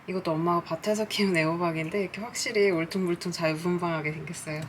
이것도 엄마가 밭에서 키운 애호박인데 이렇게 확실히 울퉁불퉁 자유분방하게 생겼어요.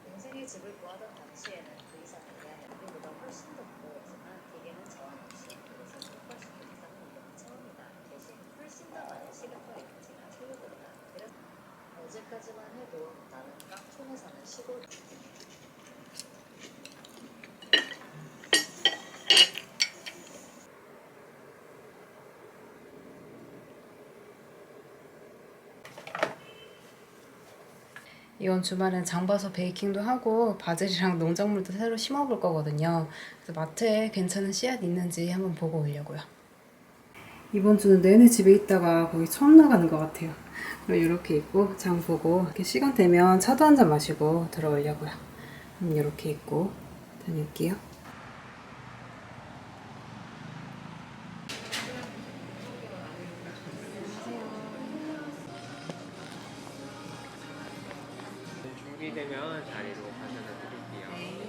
동생의 집을 구하던 당시에는 그 이상에 대한 연비보다 훨씬 더 무거웠지만 기계는 저항 없이 그래서 폭발시킨 이상은 이번이 처음이다. 대신 훨씬 더 많은 시간과 에너지가 소요된다. 어제까지만 해도 나는 깡촌에 사는 시골 이번 주말엔 장 봐서 베이킹도 하고 바질이랑 농작물도 새로 심어볼 거거든요. 그래서 마트에 괜찮은 씨앗 있는지 한번 보고 오려고요. 이번 주는 내내 집에 있다가 거기 처음 나가는 것 같아요. 그럼 이렇게 입고 장 보고 이렇게 시간 되면 차도 한잔 마시고 들어오려고요. 이렇게 입고 다녀올게요. 준비되면 자리로 가셔서 드릴게요. 네.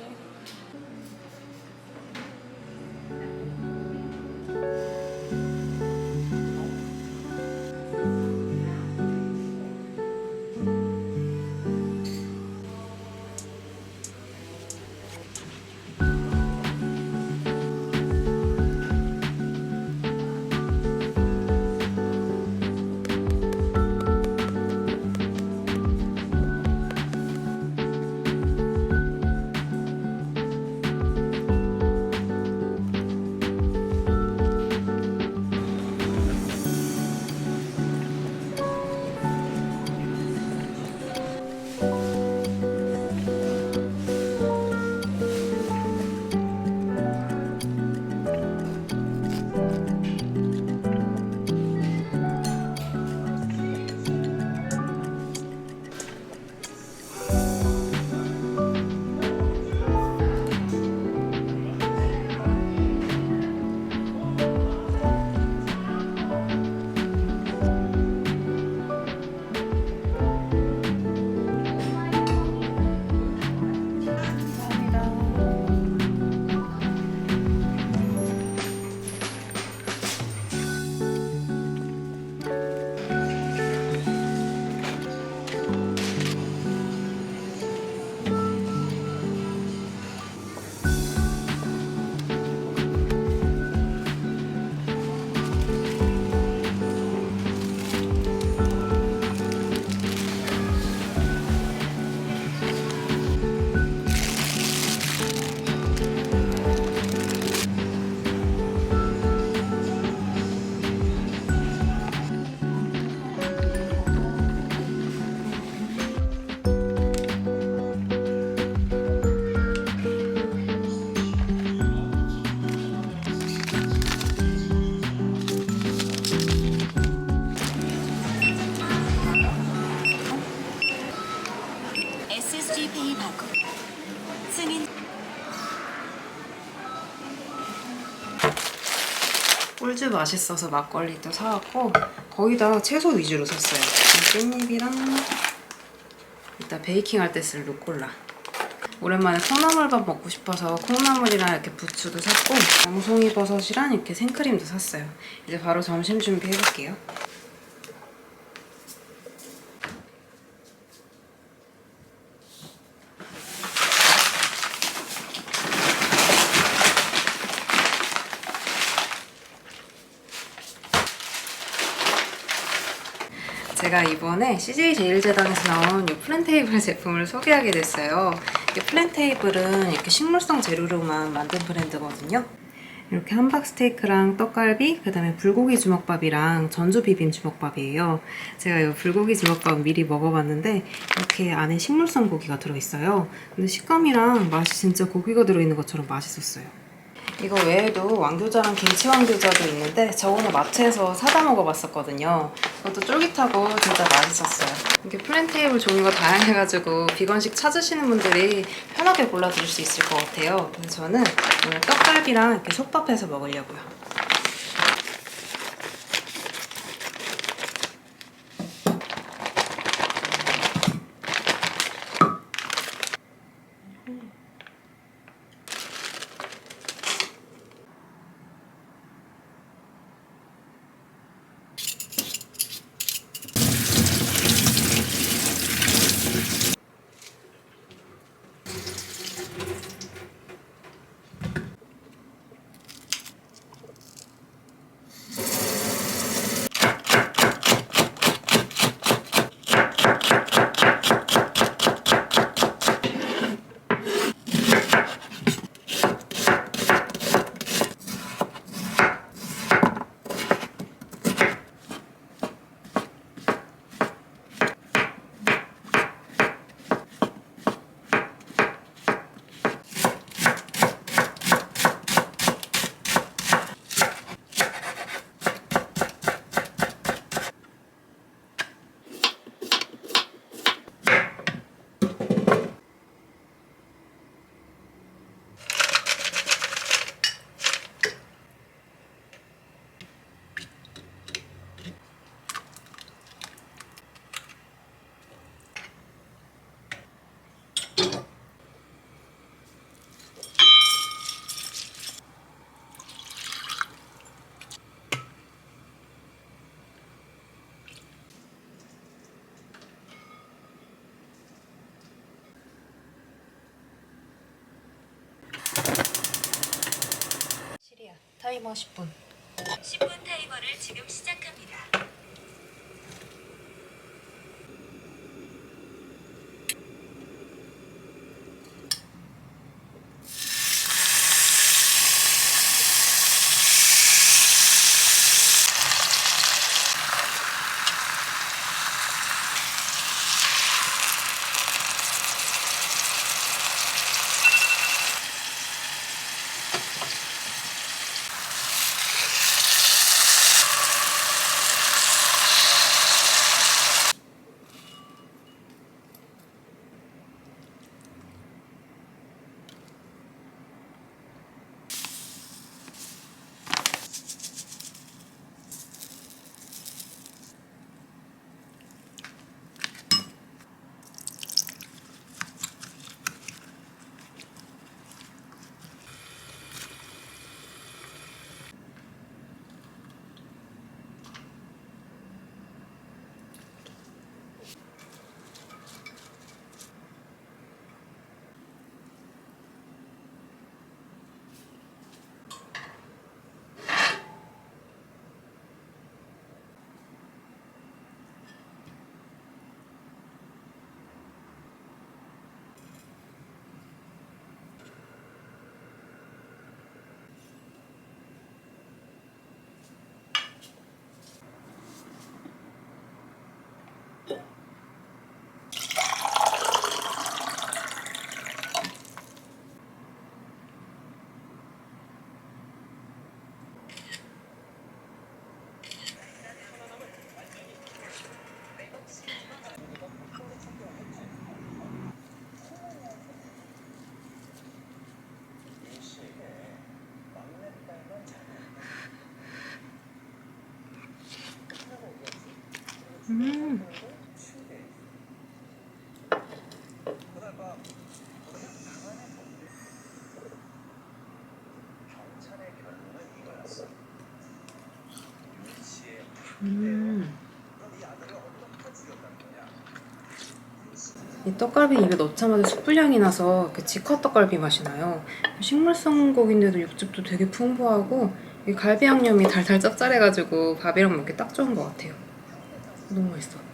치즈 맛있어서 막걸리도 사왔고 거의 다 채소 위주로 샀어요. 깻잎이랑 이따 베이킹 할 때 쓸 루꼴라. 오랜만에 콩나물밥 먹고 싶어서 콩나물이랑 이렇게 부추도 샀고 양송이 버섯이랑 이렇게 생크림도 샀어요. 이제 바로 점심 준비해볼게요. 제가 이번에 CJ제일제당에서 나온 이 플랜테이블 제품을 소개하게 됐어요. 이 플랜테이블은 이렇게 식물성 재료로만 만든 브랜드거든요. 이렇게 함박스테이크랑 떡갈비, 그 다음에 불고기 주먹밥이랑 전주 비빔 주먹밥이에요. 제가 이 불고기 주먹밥 미리 먹어봤는데 이렇게 안에 식물성 고기가 들어있어요. 근데 식감이랑 맛이 진짜 고기가 들어있는 것처럼 맛있었어요. 이거 외에도 왕교자랑 김치 왕교자도 있는데 저 오늘 마트에서 사다 먹어봤었거든요. 그것도 쫄깃하고 진짜 맛있었어요. 이렇게 플랜테이블 종류가 다양해가지고 비건식 찾으시는 분들이 편하게 골라드실 수 있을 것 같아요. 그래서 저는 오늘 떡갈비랑 이렇게 솥밥해서 먹으려고요. 타이머 10분. 10분 타이머를 지금 시작합니다. 음. 이 떡갈비 입에 넣자마자 숯불향이 나서 그 직화 떡갈비 맛이 나요. 식물성 고기인데도 육즙도 되게 풍부하고 이 갈비 양념이 달달 짭짤해가지고 밥이랑 먹기 딱 좋은 것 같아요. 너무 맛있어.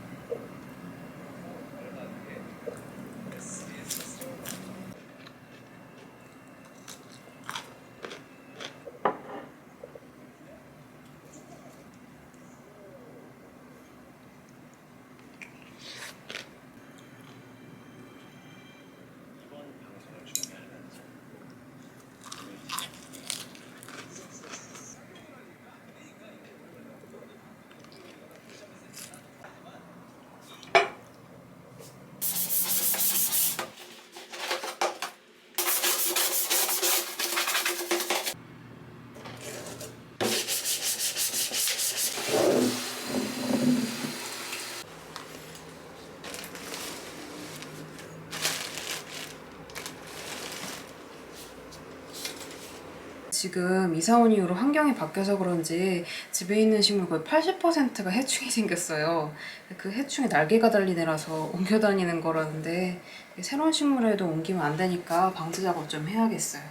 지금 이사 온 이후로 환경이 바뀌어서 그런지 집에 있는 식물 거의 80%가 해충이 생겼어요. 그 해충이 날개가 달린 애라서 옮겨 다니는 거라는데 새로운 식물에도 옮기면 안 되니까 방제 작업 좀 해야겠어요.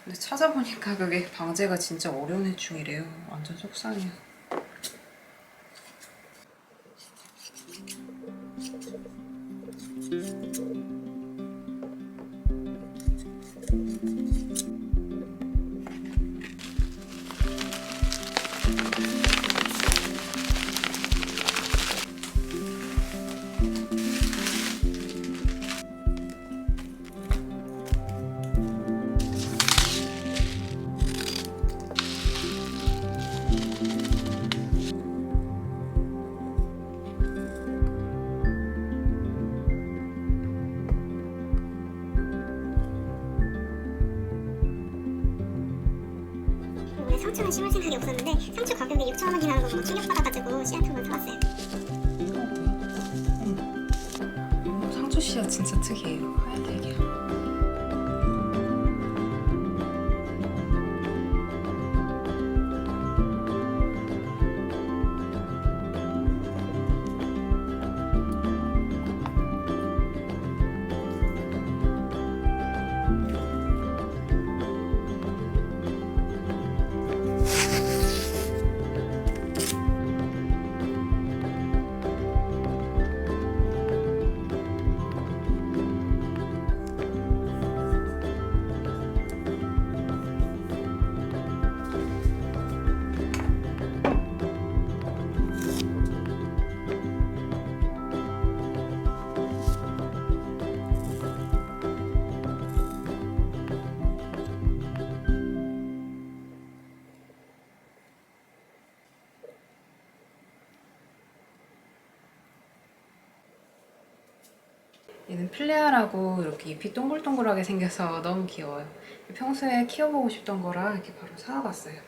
근데 찾아보니까 그게 방제가 진짜 어려운 해충이래요. 완전 속상해요. 원래 상추는 심을 생각이 없었는데 상추 가격이 6,000원이나 너무 충격받아가지고 씨앗 한번 사왔어요. 상추 씨앗 진짜 특이해요. 하얀색이야. 얘는 플레아라고 이렇게 잎이 동글동글하게 생겨서 너무 귀여워요. 평소에 키워보고 싶던 거라 이렇게 바로 사와봤어요.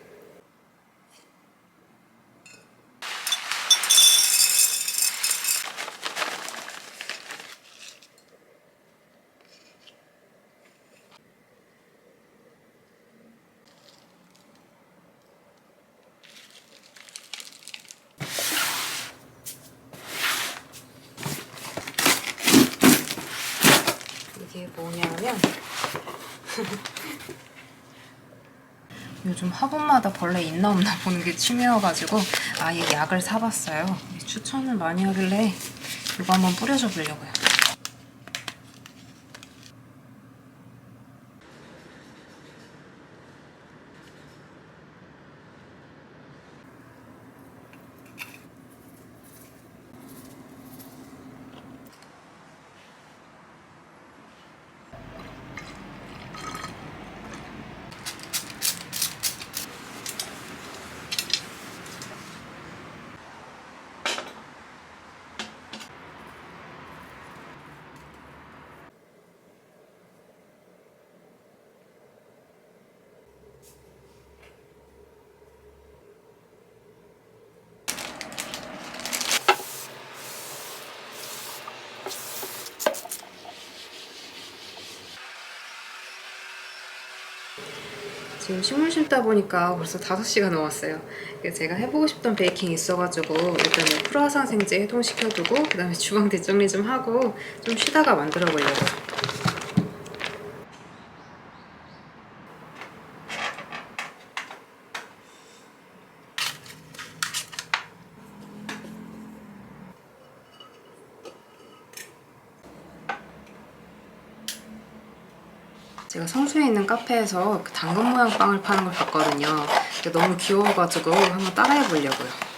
이게 뭐냐면 요즘 화분마다 벌레 있나 없나 보는 게 취미여가지고 아예 약을 사봤어요. 추천을 많이 하길래 이거 한번 뿌려줘 보려고요. 지금 식물 심다 보니까 벌써 5시가 넘었어요. 제가 해보고 싶던 베이킹 있어가지고 일단은 크루아상 생제 해동시켜두고 그 다음에 주방 뒷정리 좀 하고 좀 쉬다가 만들어 보려고요. 제가 성수에 있는 카페에서 그 당근 모양 빵을 파는 걸 봤거든요. 근데 너무 귀여워가지고 한번 따라해 보려고요.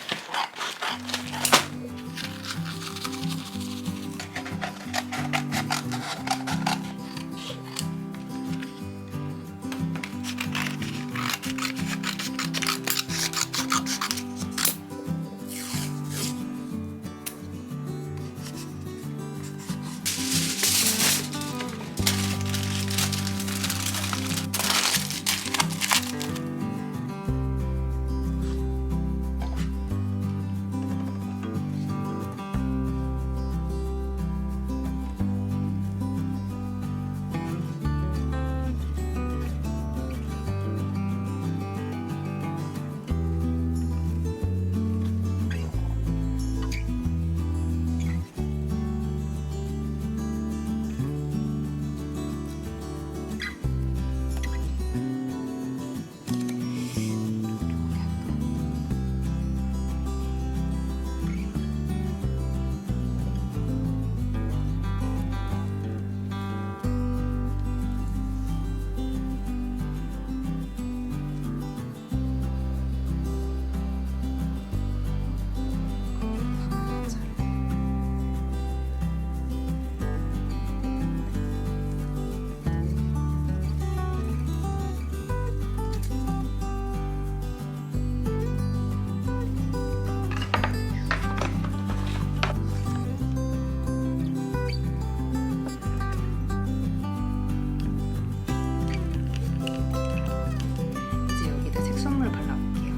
이제 여기다 색소물 발라볼게요.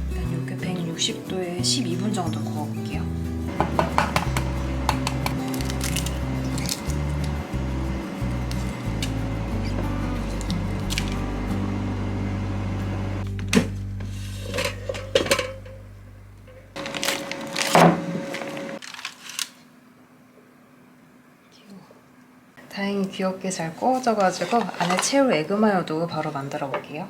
일단 이렇게 160도에 12분 정도 구워볼게요. 다행히 귀엽게 잘 구워져가지고 안에 채울 에그마요도 바로 만들어 볼게요.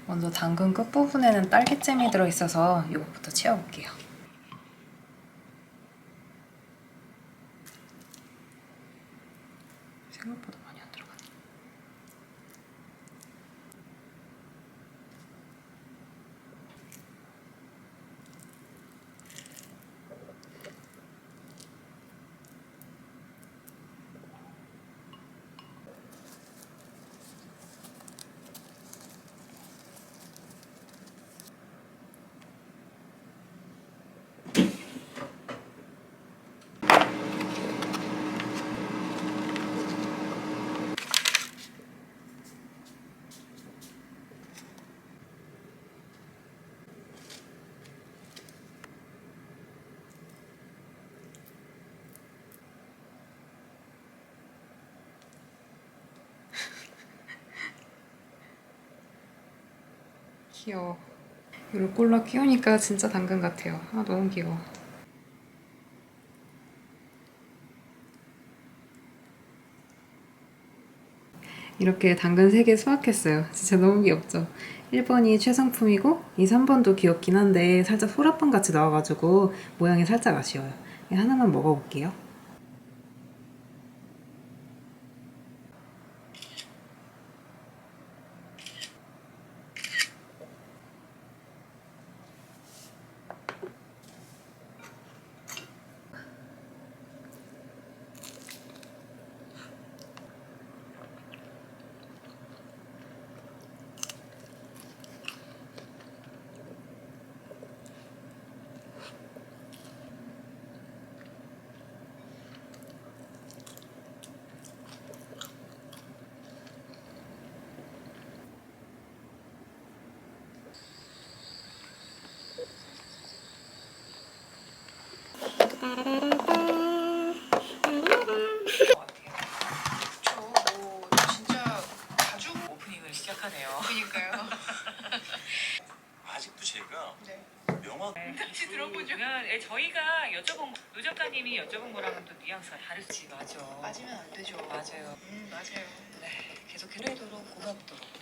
먼저 당근 끝부분에는 딸기잼이 들어있어서 이것부터 채워볼게요. 생각보다 많이 안 들어가네. 귀여워. 룰꼴라 키우니까 진짜 당근 같아요. 아, 너무 귀여워. 이렇게 당근 3개 수확했어요. 진짜 너무 귀엽죠? 1번이 최상품이고 2, 3번도 귀엽긴 한데 살짝 소라빵 같이 나와가지고 모양이 살짝 아쉬워요. 하나만 먹어볼게요. 같이 들어보면 저희가 여쭤본 노 작가님이 여쭤본 거랑은 또 뉘앙스가 다르지. 맞아. 빠지면 안 되죠. 맞아요. 맞아요. 네. 계속 그래도록 고맙도록.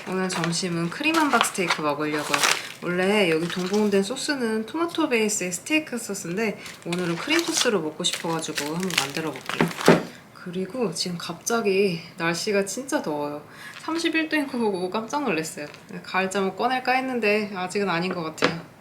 오늘 점심은 크림 함박 스테이크 먹으려고요. 원래 여기 동봉된 소스는 토마토 베이스의 스테이크 소스인데 오늘은 크림 소스로 먹고 싶어가지고 한번 만들어 볼게요. 그리고 지금 갑자기 날씨가 진짜 더워요. 31도인 거 보고 깜짝 놀랐어요. 가을잠옷 꺼낼까 했는데 아직은 아닌 것 같아요.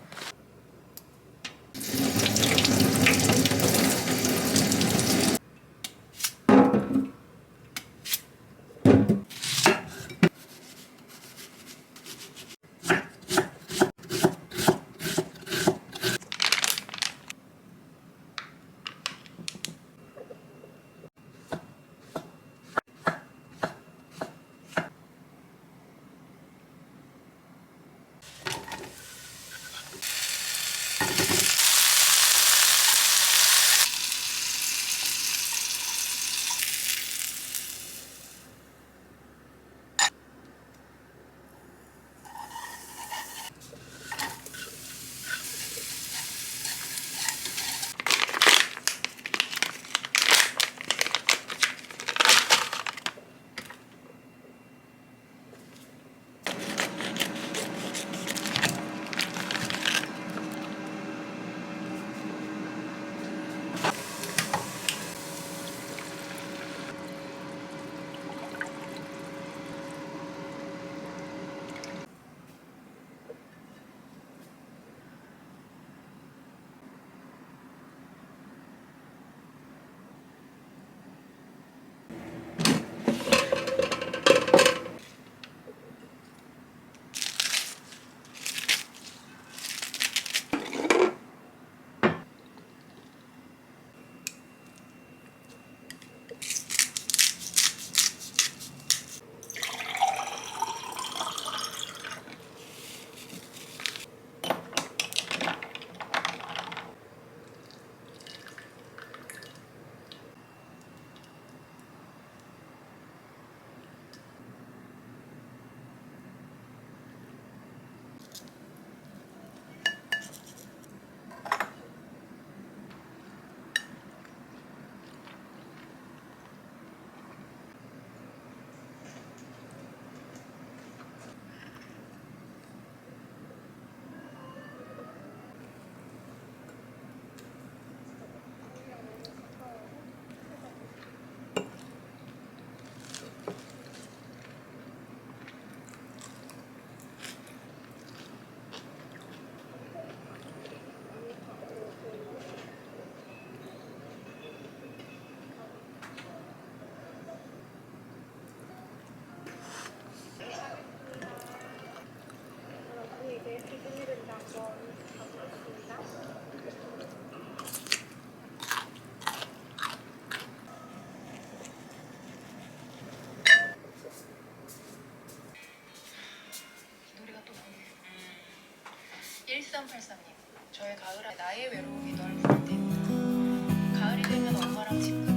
노래가 또 나오네. 1383님. 저의 가을아 나의 외로움이 널 부를 때입니다. 가을이 되면 엄마랑 집